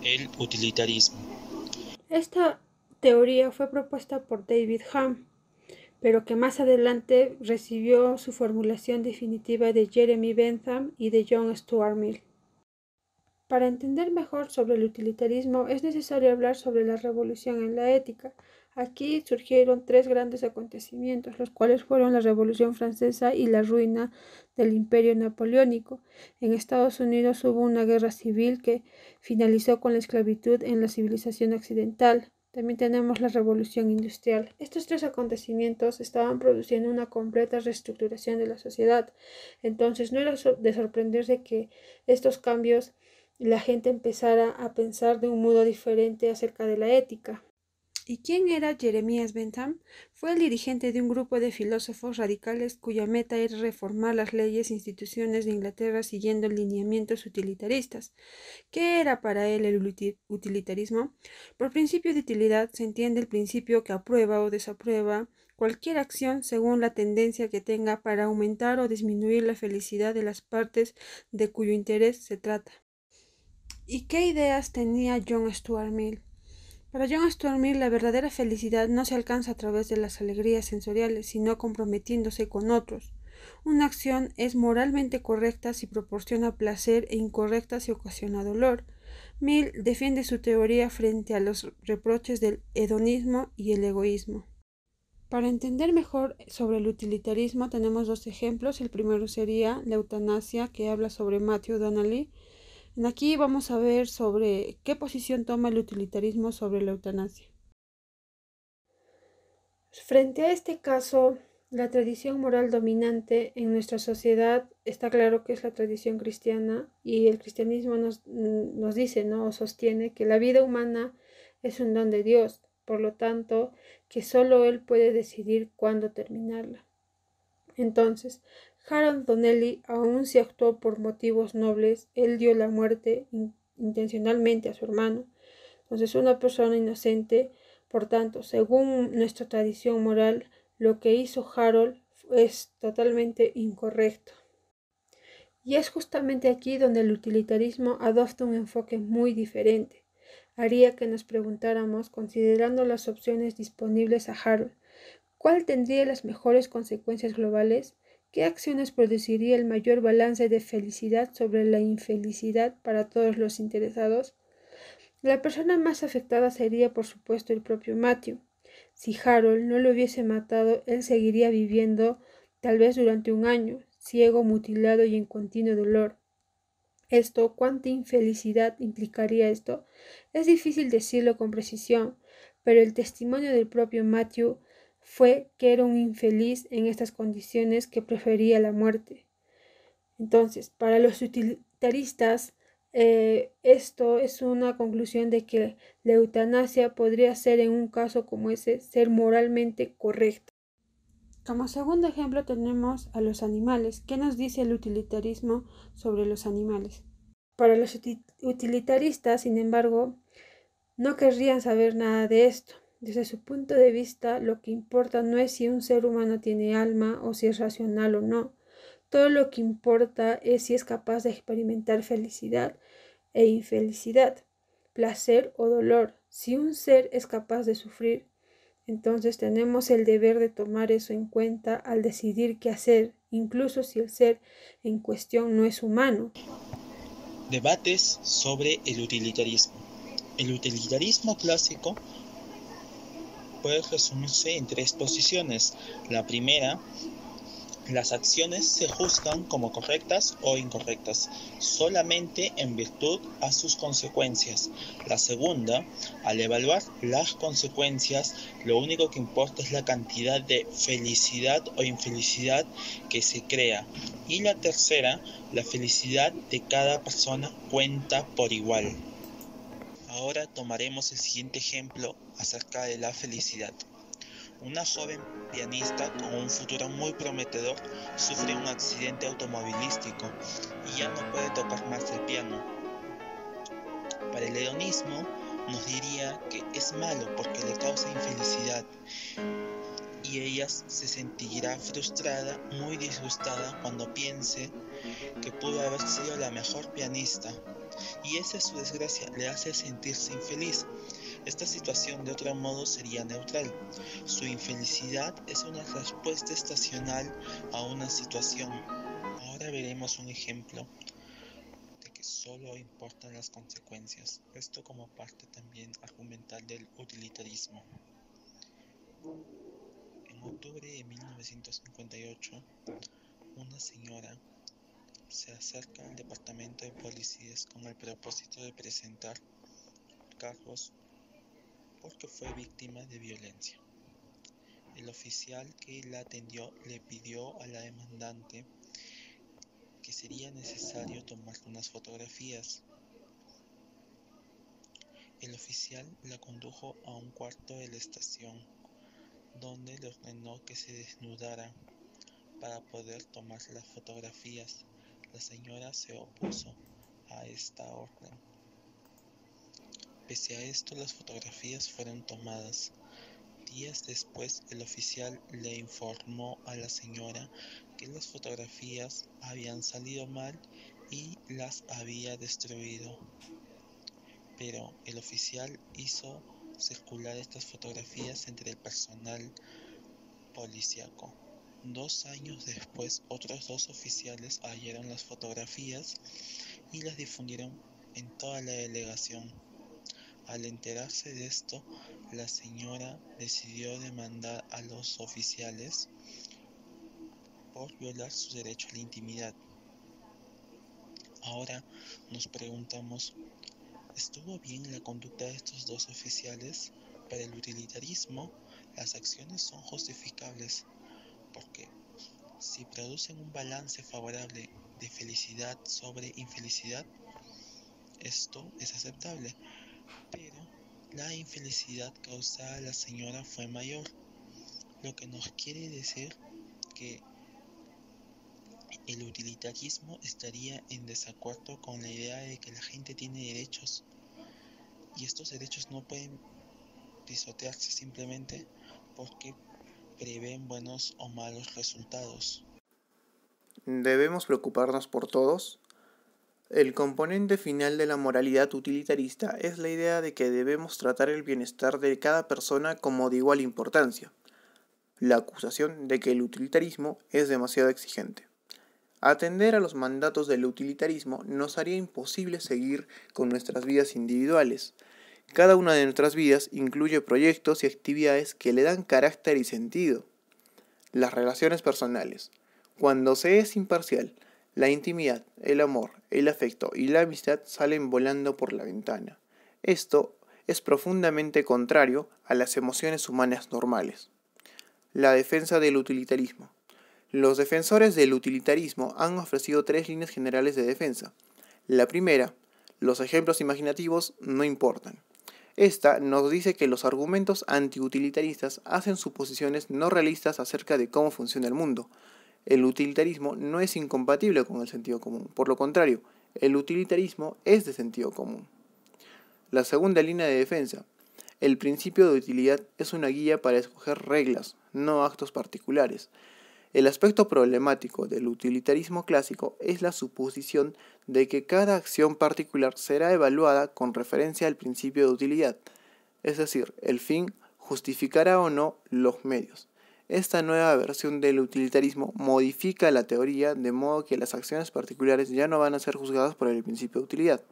El utilitarismo. Esta teoría fue propuesta por David Hume, pero que más adelante recibió su formulación definitiva de Jeremy Bentham y de John Stuart Mill. Para entender mejor sobre el utilitarismo es necesario hablar sobre la revolución en la ética. Aquí surgieron tres grandes acontecimientos, los cuales fueron la Revolución Francesa y la ruina del Imperio Napoleónico. En Estados Unidos hubo una guerra civil que finalizó con la esclavitud en la civilización occidental. También tenemos la Revolución Industrial. Estos tres acontecimientos estaban produciendo una completa reestructuración de la sociedad. Entonces no era de sorprenderse que estos cambios la gente empezara a pensar de un modo diferente acerca de la ética. ¿Y quién era Jeremías Bentham? Fue el dirigente de un grupo de filósofos radicales cuya meta era reformar las leyes e instituciones de Inglaterra siguiendo lineamientos utilitaristas. ¿Qué era para él el utilitarismo? Por principio de utilidad se entiende el principio que aprueba o desaprueba cualquier acción según la tendencia que tenga para aumentar o disminuir la felicidad de las partes de cuyo interés se trata. ¿Y qué ideas tenía John Stuart Mill? Para John Stuart Mill, la verdadera felicidad no se alcanza a través de las alegrías sensoriales, sino comprometiéndose con otros. Una acción es moralmente correcta si proporciona placer e incorrecta si ocasiona dolor. Mill defiende su teoría frente a los reproches del hedonismo y el egoísmo. Para entender mejor sobre el utilitarismo tenemos dos ejemplos. El primero sería la eutanasia, que habla sobre Matthew Donnelly. Aquí vamos a ver sobre qué posición toma el utilitarismo sobre la eutanasia. Frente a este caso, la tradición moral dominante en nuestra sociedad está claro que es la tradición cristiana, y el cristianismo nos dice, ¿no? O sostiene que la vida humana es un don de Dios, por lo tanto, que solo Él puede decidir cuándo terminarla. Entonces, Harold Donnelly, aun si actuó por motivos nobles, él dio la muerte intencionalmente a su hermano. Entonces, una persona inocente, por tanto, según nuestra tradición moral, lo que hizo Harold es totalmente incorrecto. Y es justamente aquí donde el utilitarismo adopta un enfoque muy diferente. Haría que nos preguntáramos, considerando las opciones disponibles a Harold, ¿cuál tendría las mejores consecuencias globales? ¿Qué acciones produciría el mayor balance de felicidad sobre la infelicidad para todos los interesados? La persona más afectada sería, por supuesto, el propio Matthew. Si Harold no lo hubiese matado, él seguiría viviendo, tal vez durante un año, ciego, mutilado y en continuo dolor. ¿Cuánta infelicidad implicaría esto? Es difícil decirlo con precisión, pero el testimonio del propio Matthew fue que era un infeliz en estas condiciones que prefería la muerte. Entonces, para los utilitaristas, esto es una conclusión de que la eutanasia podría ser, en un caso como ese, ser moralmente correcta. Como segundo ejemplo tenemos a los animales. ¿Qué nos dice el utilitarismo sobre los animales? Para los utilitaristas, sin embargo, no querrían saber nada de esto. Desde su punto de vista, lo que importa no es si un ser humano tiene alma o si es racional o no. Todo lo que importa es si es capaz de experimentar felicidad e infelicidad, placer o dolor. Si un ser es capaz de sufrir, entonces tenemos el deber de tomar eso en cuenta al decidir qué hacer, incluso si el ser en cuestión no es humano. Debates sobre el utilitarismo. El utilitarismo clásico puede resumirse en tres posiciones. La primera, las acciones se juzgan como correctas o incorrectas solamente en virtud a sus consecuencias. La segunda, al evaluar las consecuencias, lo único que importa es la cantidad de felicidad o infelicidad que se crea. Y la tercera, la felicidad de cada persona cuenta por igual. Ahora tomaremos el siguiente ejemplo acerca de la felicidad. Una joven pianista con un futuro muy prometedor sufre un accidente automovilístico y ya no puede tocar más el piano. Para el hedonismo nos diría que es malo porque le causa infelicidad y ella se sentirá frustrada, muy disgustada cuando piense que pudo haber sido la mejor pianista. y esa su desgracia le hace sentirse infeliz. Esta situación de otro modo sería neutral. Su infelicidad es una respuesta estacional a una situación. Ahora veremos un ejemplo de que solo importan las consecuencias. Esto como parte también argumental del utilitarismo. En octubre de 1958, una señora se acerca al departamento de policías con el propósito de presentar cargos porque fue víctima de violencia. El oficial que la atendió le pidió a la demandante que sería necesario tomar unas fotografías. El oficial la condujo a un cuarto de la estación, donde le ordenó que se desnudara para poder tomar las fotografías. La señora se opuso a esta orden. Pese a esto, las fotografías fueron tomadas. Días después, el oficial le informó a la señora que las fotografías habían salido mal y las había destruido. Pero el oficial hizo circular estas fotografías entre el personal policíaco. 2 años después, otros 2 oficiales hallaron las fotografías y las difundieron en toda la delegación. Al enterarse de esto, la señora decidió demandar a los oficiales por violar su derecho a la intimidad. Ahora nos preguntamos, ¿estuvo bien la conducta de estos 2 oficiales? Para el utilitarismo, las acciones son justificables porque si producen un balance favorable de felicidad sobre infelicidad, esto es aceptable, pero la infelicidad causada a la señora fue mayor, lo que nos quiere decir que el utilitarismo estaría en desacuerdo con la idea de que la gente tiene derechos y estos derechos no pueden pisotearse simplemente porque prevén buenos o malos resultados. ¿Debemos preocuparnos por todos? El componente final de la moralidad utilitarista es la idea de que debemos tratar el bienestar de cada persona como de igual importancia. La acusación de que el utilitarismo es demasiado exigente. Atender a los mandatos del utilitarismo nos haría imposible seguir con nuestras vidas individuales. Cada una de nuestras vidas incluye proyectos y actividades que le dan carácter y sentido. Las relaciones personales. Cuando se es imparcial, la intimidad, el amor, el afecto y la amistad salen volando por la ventana. Esto es profundamente contrario a las emociones humanas normales. La defensa del utilitarismo. Los defensores del utilitarismo han ofrecido 3 líneas generales de defensa. La primera, los ejemplos imaginativos no importan. Esta nos dice que los argumentos antiutilitaristas hacen suposiciones no realistas acerca de cómo funciona el mundo. El utilitarismo no es incompatible con el sentido común. Por lo contrario, el utilitarismo es de sentido común. La segunda línea de defensa. El principio de utilidad es una guía para escoger reglas, no actos particulares. El aspecto problemático del utilitarismo clásico es la suposición de que cada acción particular será evaluada con referencia al principio de utilidad, es decir, el fin justificará o no los medios. Esta nueva versión del utilitarismo modifica la teoría de modo que las acciones particulares ya no van a ser juzgadas por el principio de utilidad.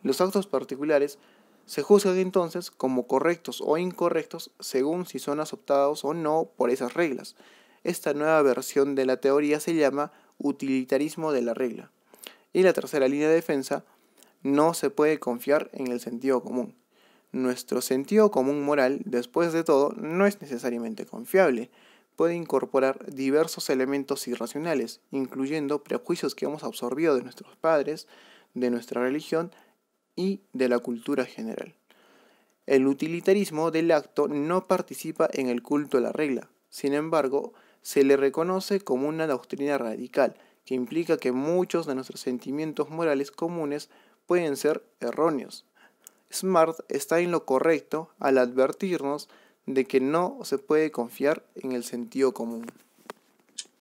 Los actos particulares se juzgan entonces como correctos o incorrectos según si son aceptados o no por esas reglas. Esta nueva versión de la teoría se llama utilitarismo de la regla. Y la tercera línea de defensa, no se puede confiar en el sentido común. Nuestro sentido común moral, después de todo, no es necesariamente confiable. Puede incorporar diversos elementos irracionales, incluyendo prejuicios que hemos absorbido de nuestros padres, de nuestra religión y de la cultura general. El utilitarismo del acto no participa en el culto a la regla. Sin embargo, se le reconoce como una doctrina radical, que implica que muchos de nuestros sentimientos morales comunes pueden ser erróneos. Smart está en lo correcto al advertirnos de que no se puede confiar en el sentido común.